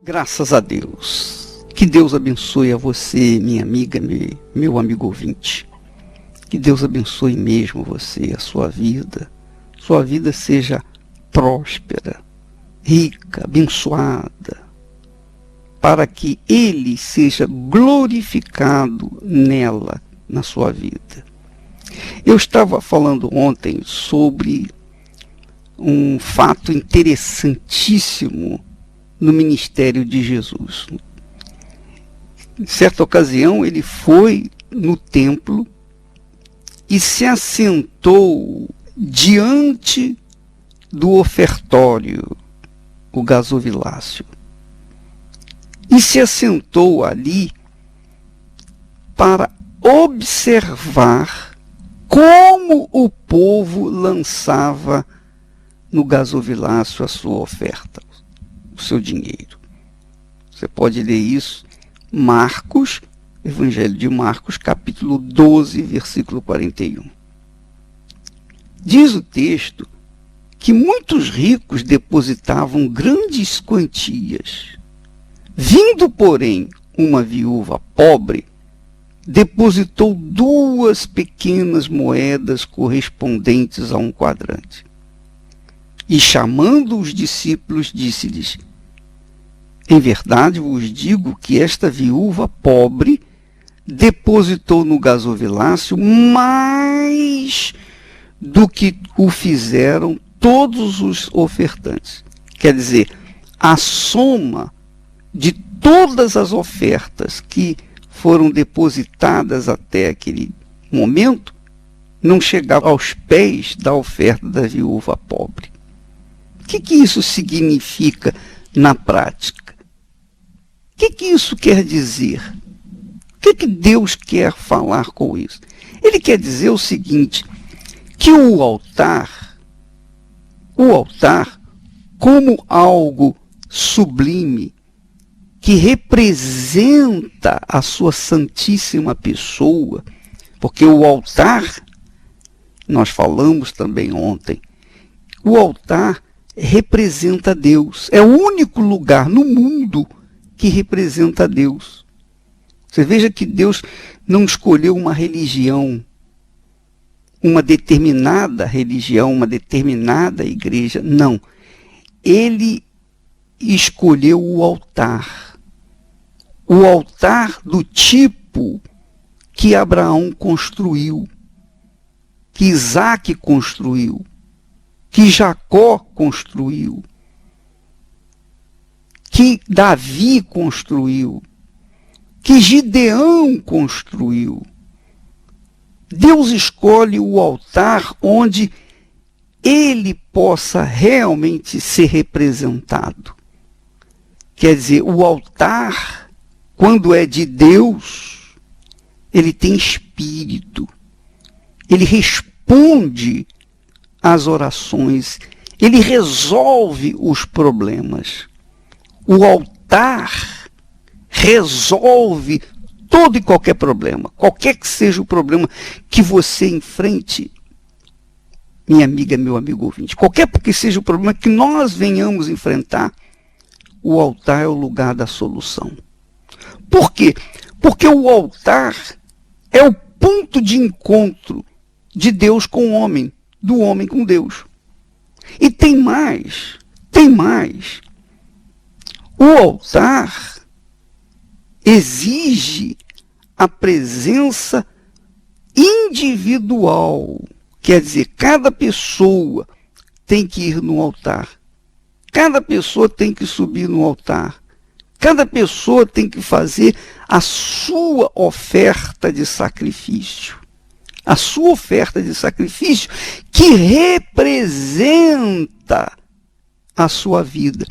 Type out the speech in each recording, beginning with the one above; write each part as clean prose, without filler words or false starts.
Graças a Deus. Que Deus abençoe a você, minha amiga, meu amigo ouvinte. Que Deus abençoe mesmo você, a sua vida. Sua vida seja próspera, rica, abençoada, para que Ele seja glorificado nela, na sua vida. Eu estava falando ontem sobre um fato interessantíssimo no ministério de Jesus. Em certa ocasião, ele foi no templo e se assentou diante do ofertório, o gasofilácio. E se assentou ali para observar como o povo lançava no gasofilácio a sua oferta, o seu dinheiro. Você pode ler isso, Marcos, Evangelho de Marcos, capítulo 12, versículo 41. Diz o texto que muitos ricos depositavam grandes quantias. Vindo, porém, uma viúva pobre, depositou 2 pequenas moedas correspondentes a um quadrante. E chamando os discípulos, disse-lhes: em verdade vos digo que esta viúva pobre depositou no gasofilácio mais do que o fizeram todos os ofertantes. Quer dizer, a soma de todas as ofertas que foram depositadas até aquele momento não chegava aos pés da oferta da viúva pobre. O que isso significa na prática? O que isso quer dizer? O que Deus quer falar com isso? Ele quer dizer o seguinte, que o altar, como algo sublime, que representa a sua santíssima pessoa, porque o altar, nós falamos também ontem, o altar representa Deus. É o único lugar no mundo que representa Deus. Você veja que Deus não escolheu uma religião, uma determinada religião, uma determinada igreja. Não. Ele escolheu o altar. O altar do tipo que Abraão construiu, que Isaac construiu, que Jacó construiu, que Davi construiu, que Gideão construiu. Deus escolhe o altar onde ele possa realmente ser representado. Quer dizer, o altar, quando é de Deus, ele tem espírito, ele responde às orações, ele resolve os problemas. O altar resolve todo e qualquer problema, qualquer que seja o problema que você enfrente, minha amiga, meu amigo ouvinte, qualquer que seja o problema que nós venhamos enfrentar, o altar é o lugar da solução. Por quê? Porque o altar é o ponto de encontro de Deus com o homem, do homem com Deus. E tem mais. O altar exige a presença individual. Quer dizer, cada pessoa tem que ir no altar. Cada pessoa tem que subir no altar. Cada pessoa tem que fazer a sua oferta de sacrifício. A sua oferta de sacrifício que representa a sua vida.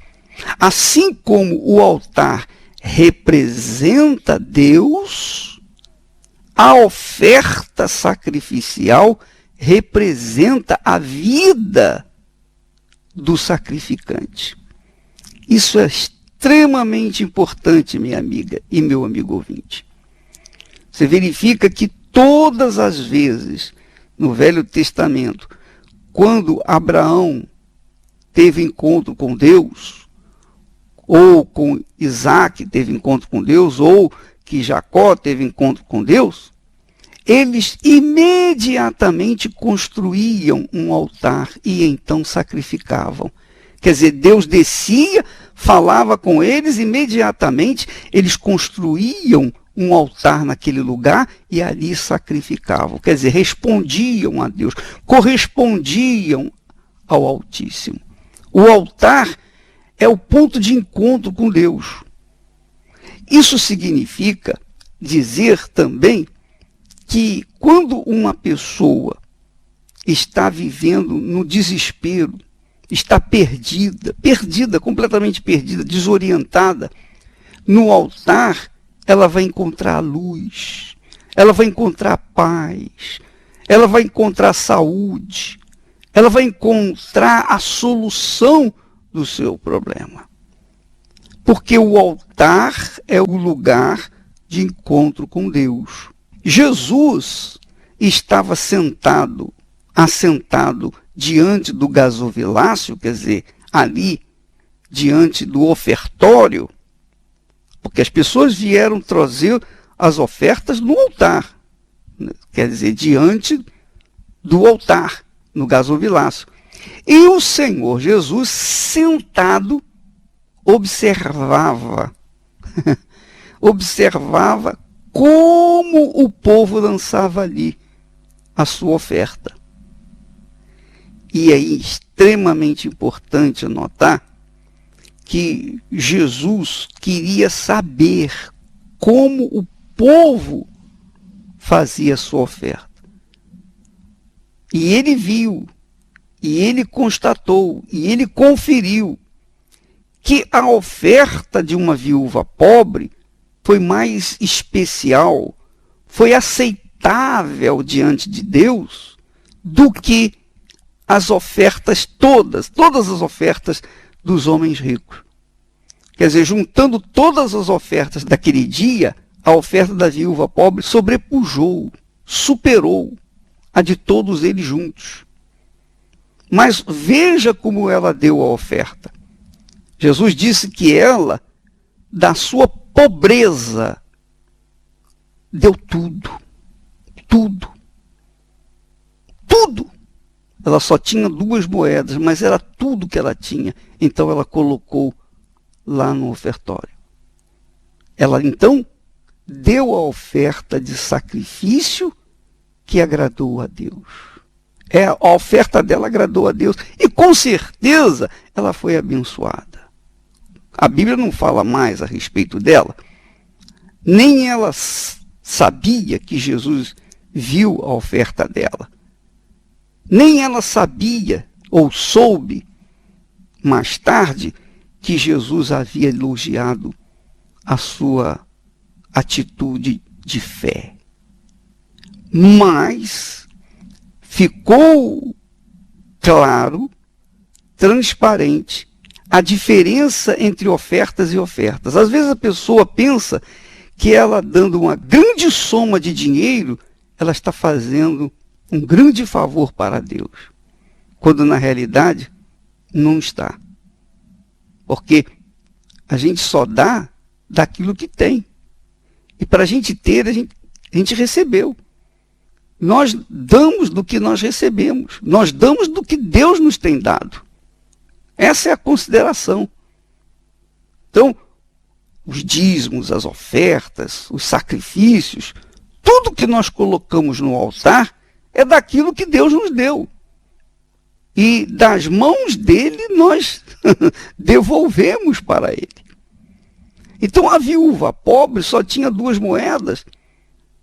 Assim como o altar representa Deus, a oferta sacrificial representa a vida do sacrificante. Isso é extremamente importante, minha amiga e meu amigo ouvinte. Você verifica que todas as vezes no Velho Testamento, quando Abraão teve encontro com Deus, ou com Isaac teve encontro com Deus, ou que Jacó teve encontro com Deus, eles imediatamente construíam um altar e então sacrificavam. Quer dizer, Deus descia, falava com eles, imediatamente eles construíam um altar naquele lugar e ali sacrificavam. Quer dizer, respondiam a Deus, correspondiam ao Altíssimo. O altar é o ponto de encontro com Deus. Isso significa dizer também que quando uma pessoa está vivendo no desespero, está perdida, completamente perdida, desorientada, no altar ela vai encontrar luz, ela vai encontrar paz, ela vai encontrar saúde, ela vai encontrar a solução do seu problema. Porque o altar é o lugar de encontro com Deus. Jesus estava assentado diante do gasofilácio, quer dizer, ali diante do ofertório, porque as pessoas vieram trazer as ofertas no altar, quer dizer, diante do altar, no gasofilácio. E o Senhor Jesus, sentado, observava como o povo lançava ali a sua oferta. E é extremamente importante notar que Jesus queria saber como o povo fazia a sua oferta. E ele viu, e ele constatou, e ele conferiu que a oferta de uma viúva pobre foi mais especial, foi aceitável diante de Deus do que as ofertas todas as ofertas dos homens ricos. Quer dizer, juntando todas as ofertas daquele dia, a oferta da viúva pobre sobrepujou, superou a de todos eles juntos. Mas veja como ela deu a oferta. Jesus disse que ela, da sua pobreza, deu tudo. Ela só tinha 2 moedas, mas era tudo que ela tinha. Então ela colocou lá no ofertório. Ela então deu a oferta de sacrifício que agradou a Deus. A oferta dela agradou a Deus. E com certeza ela foi abençoada. A Bíblia não fala mais a respeito dela. Nem ela sabia que Jesus viu a oferta dela. Nem ela sabia ou soube mais tarde que Jesus havia elogiado a sua atitude de fé. Mas ficou claro, transparente, a diferença entre ofertas e ofertas. Às vezes a pessoa pensa que ela dando uma grande soma de dinheiro, ela está fazendo um grande favor para Deus, quando na realidade não está. Porque a gente só dá daquilo que tem. E para a gente ter, a gente recebeu. Nós damos do que nós recebemos. Nós damos do que Deus nos tem dado. Essa é a consideração. Então, os dízimos, as ofertas, os sacrifícios, tudo que nós colocamos no altar é daquilo que Deus nos deu. E das mãos dele nós devolvemos para ele. Então a viúva pobre só tinha 2 moedas,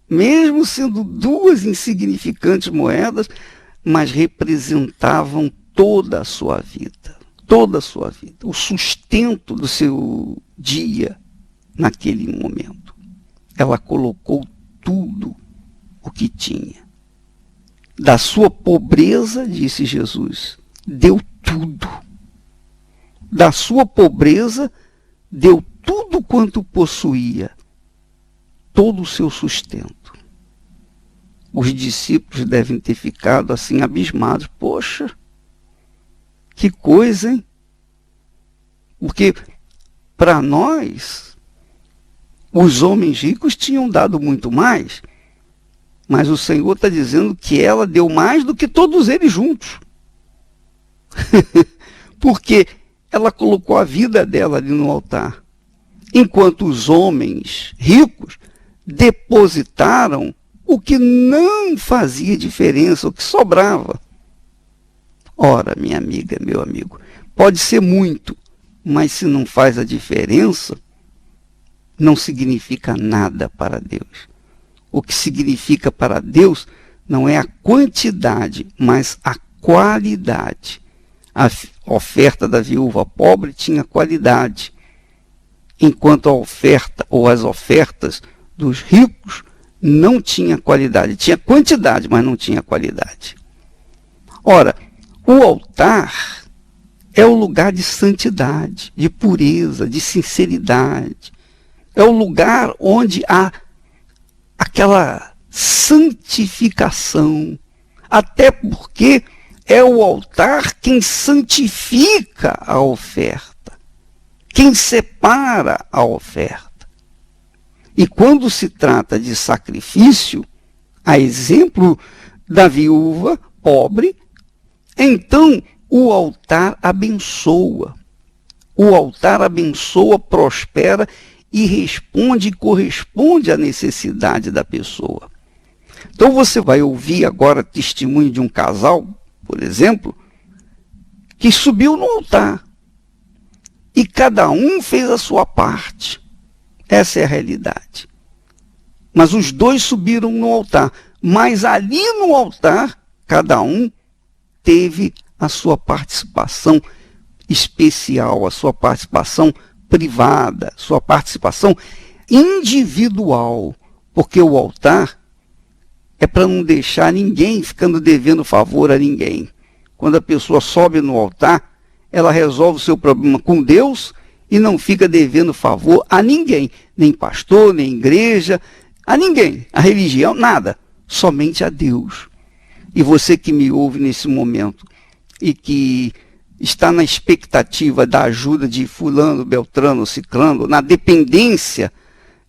mesmo sendo 2 insignificantes moedas, mas representavam toda a sua vida. Toda a sua vida. O sustento do seu dia naquele momento. Ela colocou tudo o que tinha. Da sua pobreza, disse Jesus, deu tudo. Da sua pobreza, deu tudo quanto possuía, todo o seu sustento. Os discípulos devem ter ficado assim abismados. Poxa, que coisa, hein? Porque para nós, os homens ricos tinham dado muito mais, mas o Senhor está dizendo que ela deu mais do que todos eles juntos. Porque ela colocou a vida dela ali no altar, enquanto os homens ricos depositaram o que não fazia diferença, o que sobrava. Ora, minha amiga, meu amigo, pode ser muito, mas se não faz a diferença, não significa nada para Deus. O que significa para Deus não é a quantidade, mas a qualidade. A oferta da viúva pobre tinha qualidade, enquanto a oferta ou as ofertas dos ricos não tinha qualidade. Tinha quantidade, mas não tinha qualidade. Ora, o altar é o lugar de santidade, de pureza, de sinceridade. É o lugar onde há aquela santificação, até porque é o altar quem santifica a oferta, quem separa a oferta. E quando se trata de sacrifício, a exemplo da viúva pobre, então o altar abençoa. O altar abençoa, prospera e responde e corresponde à necessidade da pessoa. Então você vai ouvir agora testemunho de um casal, por exemplo, que subiu no altar. E cada um fez a sua parte. Essa é a realidade. Mas os dois subiram no altar. Mas ali no altar, cada um teve a sua participação especial, a sua participação privada, sua participação individual. Porque o altar é para não deixar ninguém ficando devendo favor a ninguém. Quando a pessoa sobe no altar, ela resolve o seu problema com Deus e não fica devendo favor a ninguém, nem pastor, nem igreja, a ninguém, a religião, nada, somente a Deus. E você que me ouve nesse momento e que está na expectativa da ajuda de fulano, beltrano, ciclano, na dependência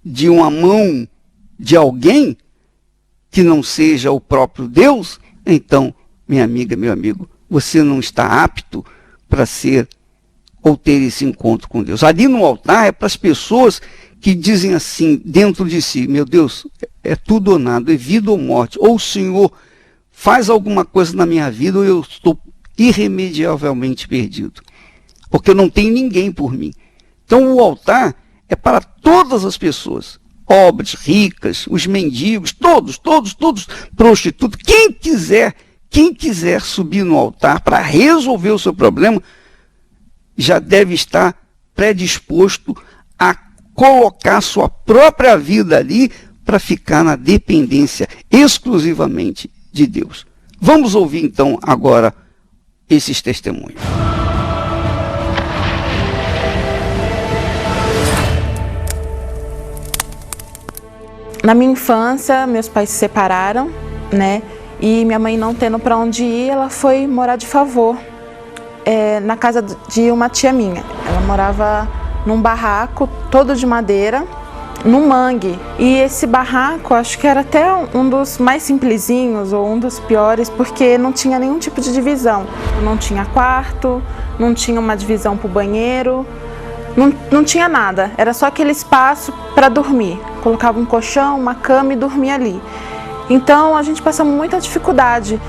de uma mão de alguém que não seja o próprio Deus, então, minha amiga, meu amigo, você não está apto para ser ou ter esse encontro com Deus. Ali no altar é para as pessoas que dizem assim, dentro de si, meu Deus, é tudo ou nada, é vida ou morte. Ou o Senhor faz alguma coisa na minha vida ou eu estou irremediavelmente perdido. Porque eu não tenho ninguém por mim. Então o altar é para todas as pessoas. Pobres, ricas, os mendigos, todos, prostitutos. Quem quiser subir no altar para resolver o seu problema, já deve estar predisposto a colocar sua própria vida ali para ficar na dependência exclusivamente de Deus. Vamos ouvir então agora esses testemunhos. Na minha infância, meus pais se separaram, né? E minha mãe não tendo para onde ir, ela foi morar de favor na casa de uma tia minha. Ela morava num barraco todo de madeira, num mangue. E esse barraco, acho que era até um dos mais simplesinhos ou um dos piores, porque não tinha nenhum tipo de divisão. Não tinha quarto, não tinha uma divisão para o banheiro, não tinha nada. Era só aquele espaço para dormir. Colocava um colchão, uma cama e dormia ali. Então a gente passou muita dificuldade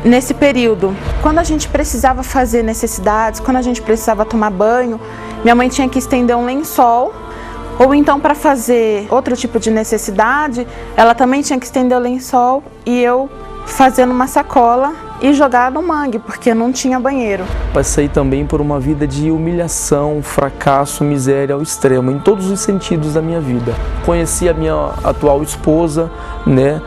nesse período. Quando a gente precisava fazer necessidades, quando a gente precisava tomar banho, minha mãe tinha que estender um lençol, ou então para fazer outro tipo de necessidade, ela também tinha que estender o lençol e eu fazer numa sacola e jogar no mangue, porque não tinha banheiro. Passei também por uma vida de humilhação, fracasso, miséria ao extremo, em todos os sentidos da minha vida. Conheci a minha atual esposa, né?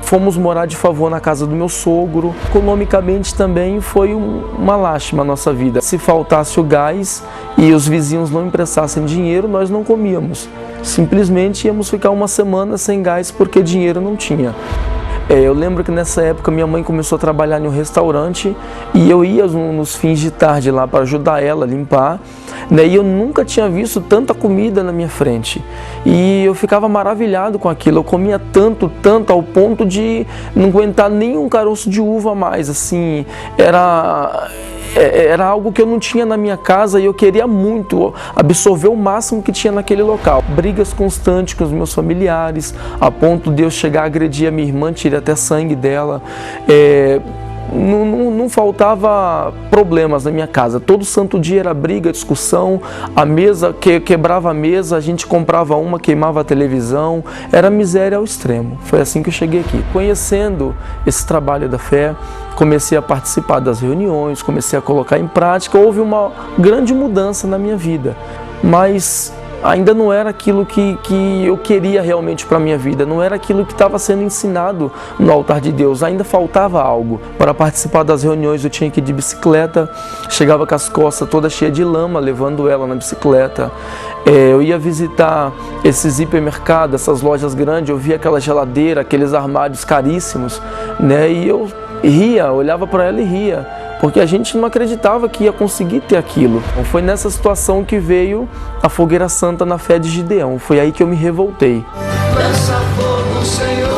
Fomos morar de favor na casa do meu sogro. Economicamente também foi uma lástima a nossa vida. Se faltasse o gás e os vizinhos não emprestassem dinheiro, nós não comíamos. Simplesmente íamos ficar uma semana sem gás porque dinheiro não tinha. Eu lembro que nessa época minha mãe começou a trabalhar em um restaurante e eu ia nos fins de tarde lá para ajudar ela a limpar. né? E eu nunca tinha visto tanta comida na minha frente. E eu ficava maravilhado com aquilo. Eu comia tanto, ao ponto de não aguentar nem um caroço de uva mais, assim. Era algo que eu não tinha na minha casa e eu queria muito absorver o máximo que tinha naquele local. Brigas constantes com os meus familiares, a ponto de eu chegar a agredir a minha irmã, tirei até sangue dela. Não faltava problemas na minha casa. Todo santo dia era briga, discussão, a mesa, quebrava a mesa, a gente comprava uma, queimava a televisão, era miséria ao extremo. Foi assim que eu cheguei aqui. Conhecendo esse trabalho da fé, comecei a participar das reuniões, comecei a colocar em prática, houve uma grande mudança na minha vida, mas ainda não era aquilo que eu queria realmente para a minha vida, não era aquilo que estava sendo ensinado no altar de Deus, ainda faltava algo. Para participar das reuniões eu tinha que ir de bicicleta, chegava com as costas todas cheias de lama, levando ela na bicicleta. Eu ia visitar esses hipermercados, essas lojas grandes, eu via aquela geladeira, aqueles armários caríssimos, né? E eu ria, olhava para ela e ria, porque a gente não acreditava que ia conseguir ter aquilo. Então foi nessa situação que veio a fogueira santa na fé de Gideão. Foi aí que eu me revoltei. Lança fogo, Senhor,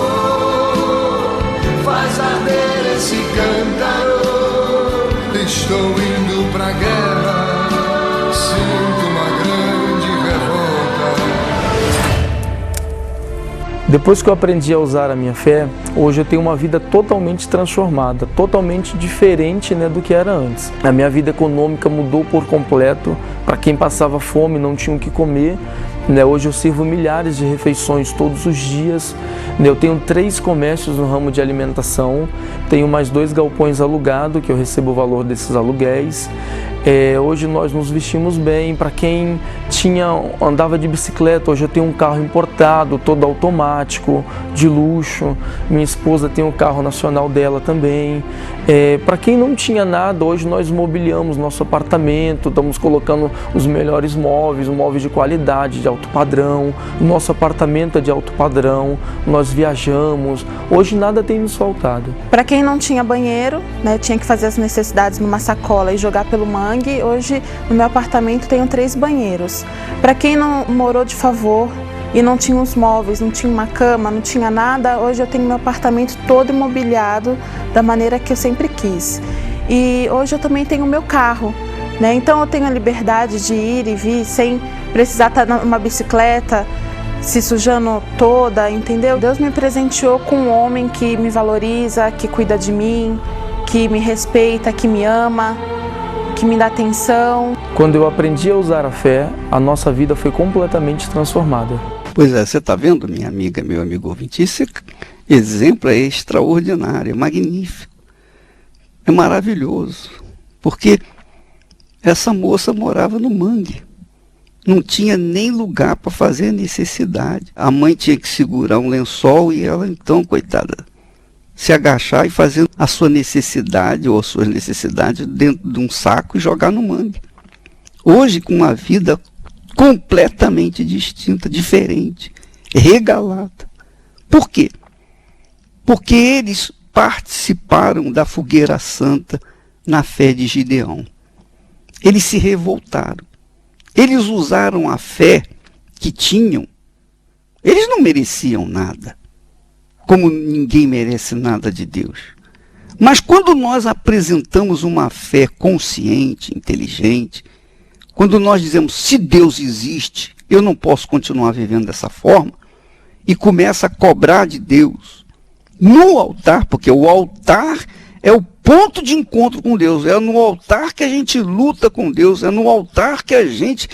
faz arder esse cântaro. Estou indo pra guerra, sinto uma grande revolta. Depois que eu aprendi a usar a minha fé, hoje eu tenho uma vida totalmente transformada, totalmente diferente, né, do que era antes. A minha vida econômica mudou por completo. Para quem passava fome, não tinha o que comer, né? Hoje eu sirvo milhares de refeições todos os dias, né? Eu tenho 3 comércios no ramo de alimentação, tenho mais 2 galpões alugados, que eu recebo o valor desses aluguéis. Hoje nós nos vestimos bem. Para quem andava de bicicleta, hoje eu tenho um carro importado, todo automático, de luxo. Minha esposa tem um carro nacional dela também. Para quem não tinha nada, hoje nós mobiliamos nosso apartamento, estamos colocando os melhores móveis, móveis de qualidade, de alto padrão. Nosso apartamento é de alto padrão, nós viajamos. Hoje nada tem nos faltado. Para quem não tinha banheiro, né, tinha que fazer as necessidades numa sacola e jogar pelo mangue. Hoje no meu apartamento tenho 3 banheiros. Para quem não morou de favor e não tinha os móveis, não tinha uma cama, não tinha nada, hoje eu tenho meu apartamento todo imobiliado da maneira que eu sempre quis. E hoje eu também tenho o meu carro, né? Então eu tenho a liberdade de ir e vir sem precisar estar numa bicicleta se sujando toda, entendeu? Deus me presenteou com um homem que me valoriza, que cuida de mim, que me respeita, que me ama, que me dá atenção. Quando eu aprendi a usar a fé, a nossa vida foi completamente transformada. Pois é, você está vendo, minha amiga, meu amigo ouvinte? Esse exemplo é extraordinário, é magnífico, é maravilhoso, porque essa moça morava no mangue, não tinha nem lugar para fazer a necessidade. A mãe tinha que segurar um lençol e ela então, coitada, se agachar e fazer a sua necessidade ou as suas necessidades dentro de um saco e jogar no mangue. Hoje, com uma vida completamente distinta, diferente, regalada. Por quê? Porque eles participaram da fogueira santa na fé de Gideão. Eles se revoltaram. Eles usaram a fé que tinham. Eles não mereciam nada, como ninguém merece nada de Deus. Mas quando nós apresentamos uma fé consciente, inteligente, quando nós dizemos, se Deus existe, eu não posso continuar vivendo dessa forma, e começa a cobrar de Deus no altar, porque o altar é o ponto de encontro com Deus, é no altar que a gente luta com Deus, é no altar que a gente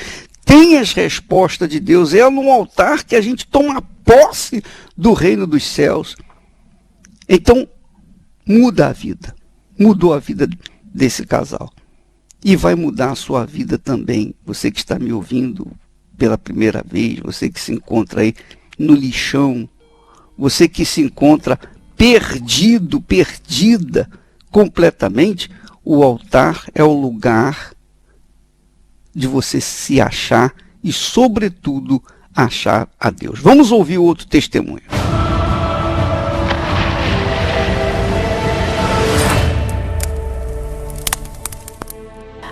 tem as respostas de Deus, é no altar que a gente toma posse do reino dos céus. Então, muda a vida. Mudou a vida desse casal. E vai mudar a sua vida também. Você que está me ouvindo pela primeira vez, você que se encontra aí no lixão, você que se encontra perdido, perdida completamente, o altar é o lugar de você se achar e, sobretudo, achar a Deus. Vamos ouvir outro testemunho.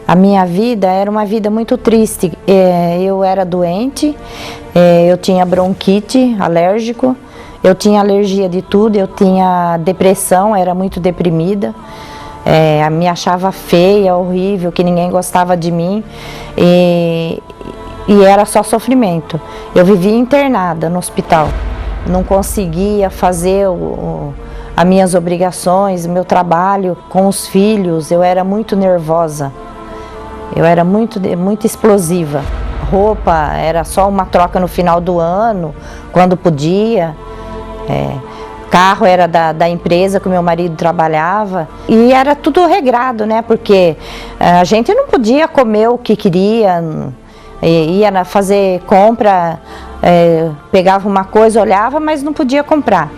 A minha vida era uma vida muito triste. Eu era doente, eu tinha bronquite, alérgico, eu tinha alergia de tudo, eu tinha depressão, era muito deprimida. Me achava feia, horrível, que ninguém gostava de mim e era só sofrimento. Eu vivia internada no hospital, não conseguia fazer as minhas obrigações, meu trabalho com os filhos, eu era muito nervosa, eu era muito explosiva. Roupa era só uma troca no final do ano, quando podia. Carro era da empresa que o meu marido trabalhava e era tudo regrado, né? Porque a gente não podia comer o que queria, ia fazer compra, pegava uma coisa, olhava, mas não podia comprar.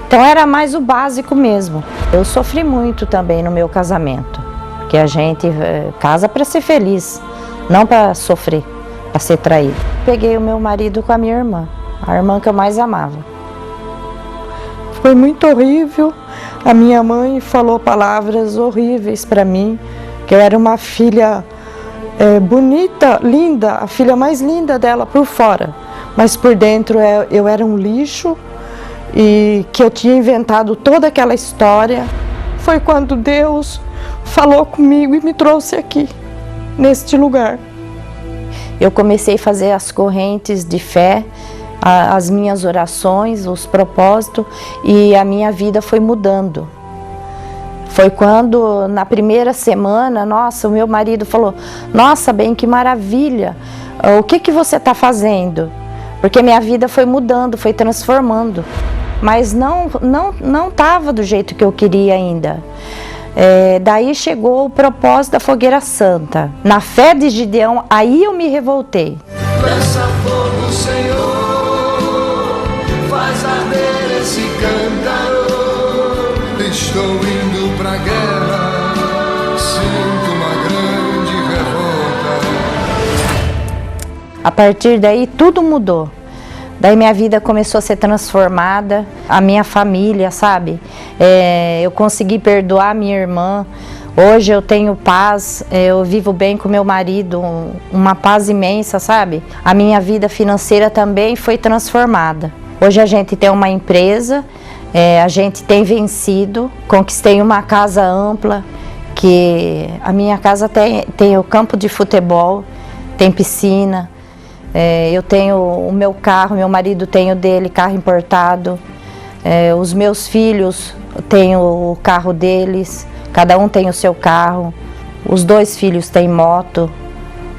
Então era mais o básico mesmo. Eu sofri muito também no meu casamento, porque a gente casa para ser feliz, não para sofrer, para ser traído. Peguei o meu marido com a minha irmã, a irmã que eu mais amava. Foi muito horrível. A minha mãe falou palavras horríveis para mim, que eu era uma filha bonita, linda, a filha mais linda dela por fora, mas por dentro eu era um lixo e que eu tinha inventado toda aquela história. Foi quando Deus falou comigo e me trouxe aqui, neste lugar. Eu comecei a fazer as correntes de fé, as minhas orações, os propósitos, e a minha vida foi mudando. Foi quando, na primeira semana, nossa, o meu marido falou: nossa, bem, que maravilha, o que você está fazendo? Porque minha vida foi mudando, foi transformando, mas não estava do jeito que eu queria ainda. Daí chegou o propósito da Fogueira Santa. Na fé de Gideão, aí eu me revoltei. Peça fogo, Senhor, faz arder esse cântaro. Estou indo pra guerra, sinto uma grande revolta. A partir daí tudo mudou. Daí minha vida começou a ser transformada, a minha família, sabe? Eu consegui perdoar minha irmã. Hoje eu tenho paz, eu vivo bem com meu marido, uma paz imensa, sabe? A minha vida financeira também foi transformada. Hoje a gente tem uma empresa, a gente tem vencido, conquistei uma casa ampla, que a minha casa tem o campo de futebol, tem piscina, eu tenho o meu carro, meu marido tem o dele, carro importado, os meus filhos têm o carro deles, cada um tem o seu carro, os 2 filhos têm moto.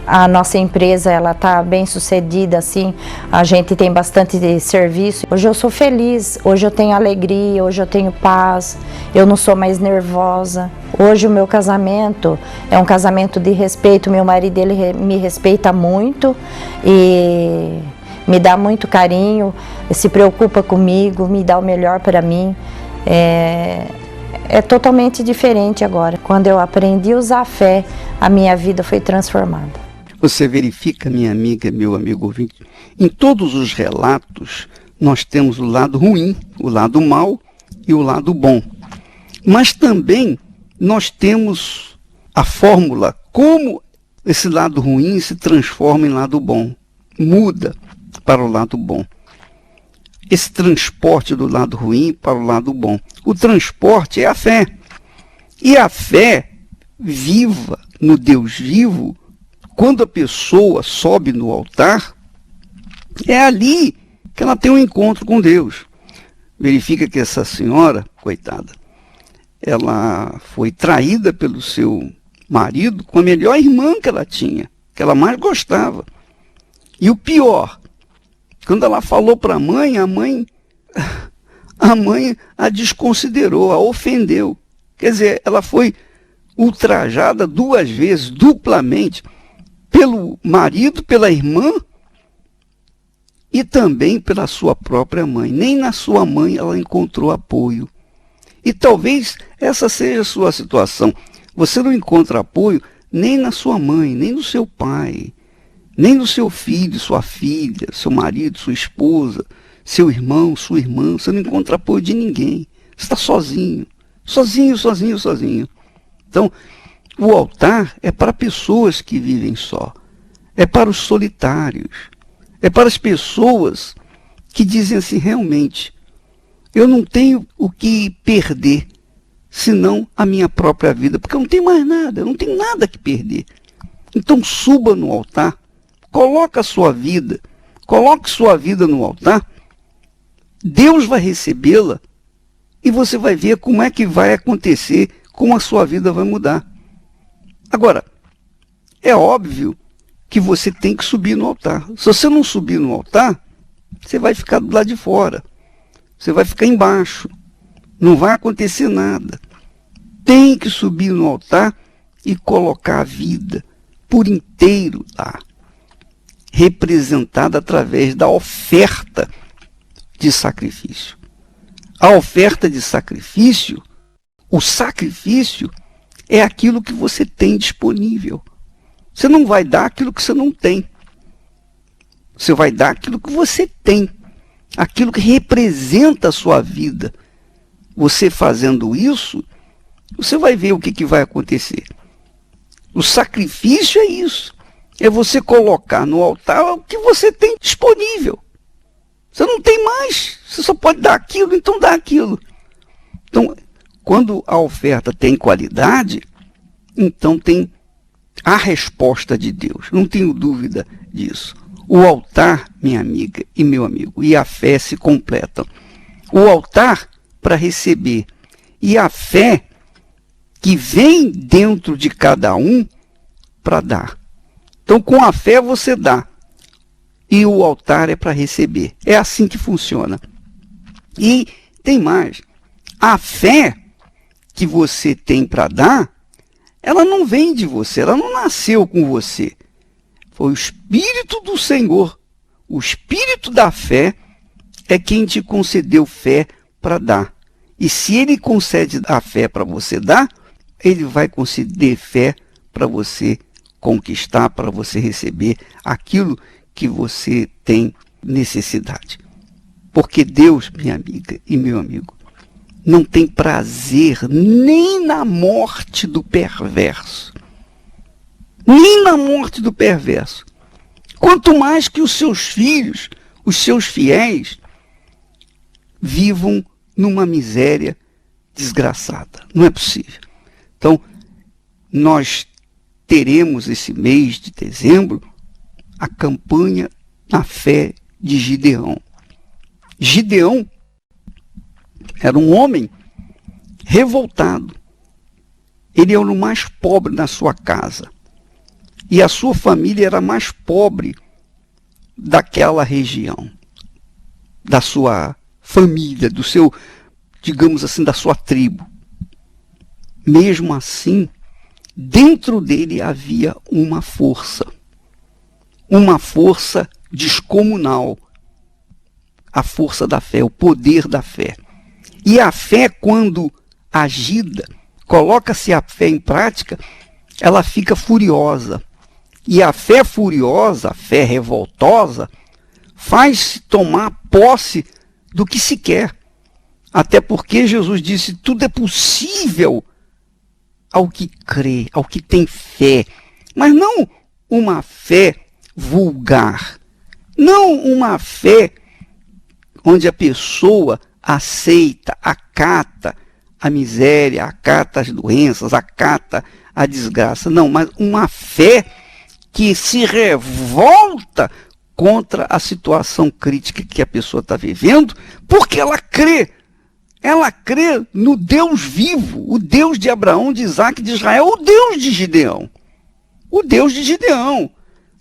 A nossa empresa, ela está bem sucedida, assim, a gente tem bastante serviço. Hoje eu sou feliz, hoje eu tenho alegria, hoje eu tenho paz, eu não sou mais nervosa. Hoje o meu casamento é um casamento de respeito, meu marido ele me respeita muito e me dá muito carinho, se preocupa comigo, me dá o melhor para mim. É totalmente diferente agora. Quando eu aprendi a usar a fé, a minha vida foi transformada. Você verifica, minha amiga, meu amigo ouvinte, em todos os relatos nós temos o lado ruim, o lado mau e o lado bom. Mas também nós temos a fórmula como esse lado ruim se transforma em lado bom, muda para o lado bom. Esse transporte do lado ruim para o lado bom. O transporte é a fé. E a fé viva no Deus vivo, quando a pessoa sobe no altar, é ali que ela tem um encontro com Deus. Verifica que essa senhora, coitada, ela foi traída pelo seu marido com a melhor irmã que ela tinha, que ela mais gostava. E o pior, quando ela falou para a mãe a desconsiderou, a ofendeu. Quer dizer, ela foi ultrajada 2 vezes, duplamente, pelo marido, pela irmã e também pela sua própria mãe. Nem na sua mãe ela encontrou apoio. E talvez essa seja a sua situação. Você não encontra apoio nem na sua mãe, nem no seu pai, nem no seu filho, sua filha, seu marido, sua esposa, seu irmão, sua irmã. Você não encontra apoio de ninguém. Você está sozinho. Sozinho. Então, O altar é para pessoas que vivem só, é para os solitários, é para as pessoas que dizem assim, realmente, eu não tenho o que perder, senão a minha própria vida, porque eu não tenho mais nada, eu não tenho nada que perder. Então suba no altar, coloque sua vida no altar, Deus vai recebê-la e você vai ver como é que vai acontecer, como a sua vida vai mudar. Agora, é óbvio que você tem que subir no altar. Se você não subir no altar, você vai ficar do lado de fora. Você vai ficar embaixo. Não vai acontecer nada. Tem que subir no altar e colocar a vida por inteiro lá, representada através da oferta de sacrifício. A oferta de sacrifício, o sacrifício, é aquilo que você tem disponível. Você não vai dar aquilo que você não tem. Você vai dar aquilo que você tem, aquilo que representa a sua vida. Você fazendo isso, você vai ver o que vai acontecer. O sacrifício é isso. É você colocar no altar o que você tem disponível. Você não tem mais. Você só pode dar aquilo, então dá aquilo. Então, quando a oferta tem qualidade, então tem a resposta de Deus. Não tenho dúvida disso. O altar, minha amiga e meu amigo, e a fé se completam. O altar para receber e a fé que vem dentro de cada um para dar. Então, com a fé você dá e o altar é para receber. É assim que funciona. E tem mais. A fé que você tem para dar, ela não vem de você, ela não nasceu com você. Foi o Espírito do Senhor, o Espírito da fé é quem te concedeu fé para dar. E se Ele concede a fé para você dar, Ele vai conceder fé para você conquistar, para você receber aquilo que você tem necessidade. Porque Deus, minha amiga e meu amigo, não tem prazer nem na morte do perverso. Nem na morte do perverso. Quanto mais que os seus filhos, os seus fiéis, vivam numa miséria desgraçada. Não é possível. Então, nós teremos esse mês de dezembro a campanha na fé de Gideão. Gideão era um homem revoltado. Ele era o mais pobre na sua casa. E a sua família era a mais pobre daquela região, da sua família, do seu, digamos assim, da sua tribo. Mesmo assim, dentro dele havia uma força descomunal, a força da fé, o poder da fé. E a fé, quando agida, coloca-se a fé em prática, ela fica furiosa. E a fé furiosa, a fé revoltosa, faz tomar posse do que se quer. Até porque Jesus disse, tudo é possível ao que crê, ao que tem fé. Mas não uma fé vulgar. Não uma fé onde a pessoa aceita, acata a miséria, acata as doenças, acata a desgraça. Não, mas uma fé que se revolta contra a situação crítica que a pessoa está vivendo, porque ela crê. Ela crê no Deus vivo, o Deus de Abraão, de Isaac, de Israel, o Deus de Gideão. O Deus de Gideão.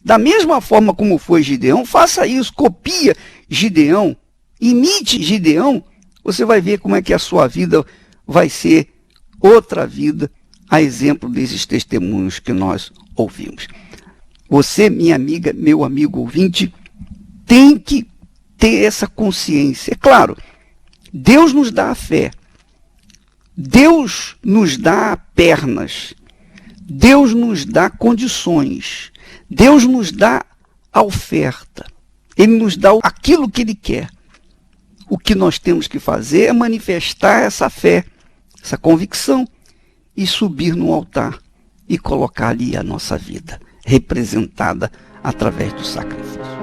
Da mesma forma como foi Gideão, faça isso, copia Gideão, imite Gideão, você vai ver como é que a sua vida vai ser outra vida, a exemplo desses testemunhos que nós ouvimos. Você, minha amiga, meu amigo ouvinte, tem que ter essa consciência. É claro, Deus nos dá a fé. Deus nos dá pernas. Deus nos dá condições. Deus nos dá a oferta. Ele nos dá aquilo que Ele quer. O que nós temos que fazer é manifestar essa fé, essa convicção e subir no altar e colocar ali a nossa vida, representada através do sacrifício.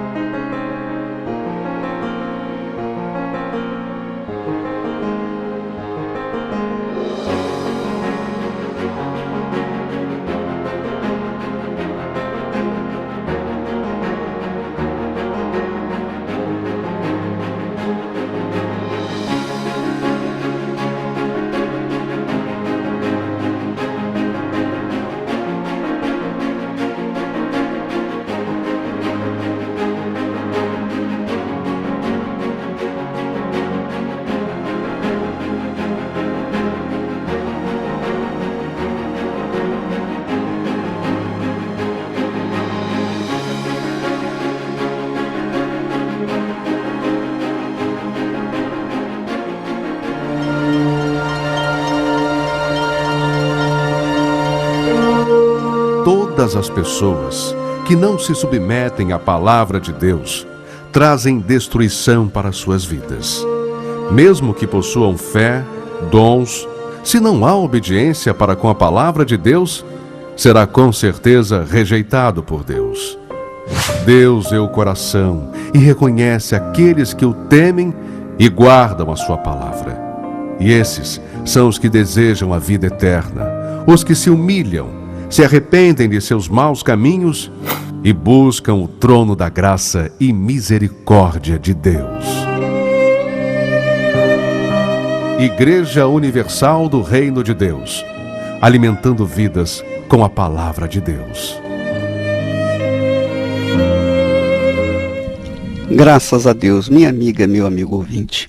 Todas as pessoas que não se submetem à palavra de Deus trazem destruição para suas vidas. Mesmo que possuam fé, dons, se não há obediência para com a palavra de Deus, será com certeza rejeitado por Deus. Deus vê o coração e reconhece aqueles que o temem e guardam a sua palavra. E esses são os que desejam a vida eterna, os que se humilham, se arrependem de seus maus caminhos e buscam o trono da graça e misericórdia de Deus. Igreja Universal do Reino de Deus, alimentando vidas com a palavra de Deus. Graças a Deus, minha amiga, meu amigo ouvinte.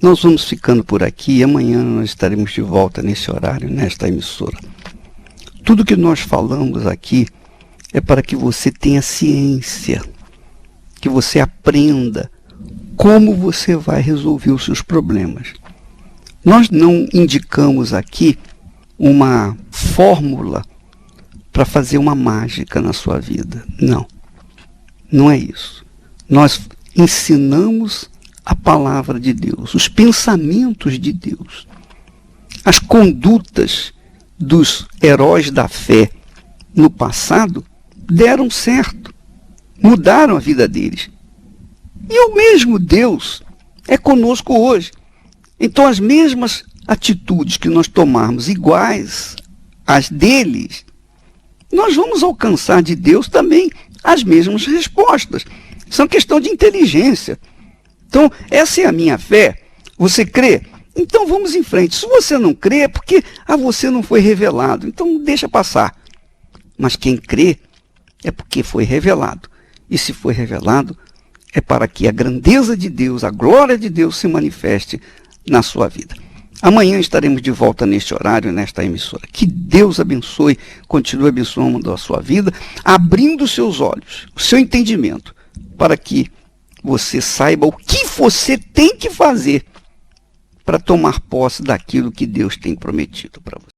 Nós vamos ficando por aqui e amanhã nós estaremos de volta nesse horário, nesta emissora. Tudo que nós falamos aqui é para que você tenha ciência, que você aprenda como você vai resolver os seus problemas. Nós não indicamos aqui uma fórmula para fazer uma mágica na sua vida. Não, não é isso. Nós ensinamos a palavra de Deus, os pensamentos de Deus, as condutas dos heróis da fé no passado deram certo, mudaram a vida deles. E o mesmo Deus é conosco hoje. Então as mesmas atitudes que nós tomarmos iguais às deles, nós vamos alcançar de Deus também as mesmas respostas. São questão de inteligência. Então essa é a minha fé. Você crê? Então vamos em frente. Se você não crê, é porque a você não foi revelado. Então deixa passar. Mas quem crê é porque foi revelado. E se foi revelado, é para que a grandeza de Deus, a glória de Deus se manifeste na sua vida. Amanhã estaremos de volta neste horário, nesta emissora. Que Deus abençoe, continue abençoando a sua vida, abrindo os seus olhos, o seu entendimento, para que você saiba o que você tem que fazer para tomar posse daquilo que Deus tem prometido para você.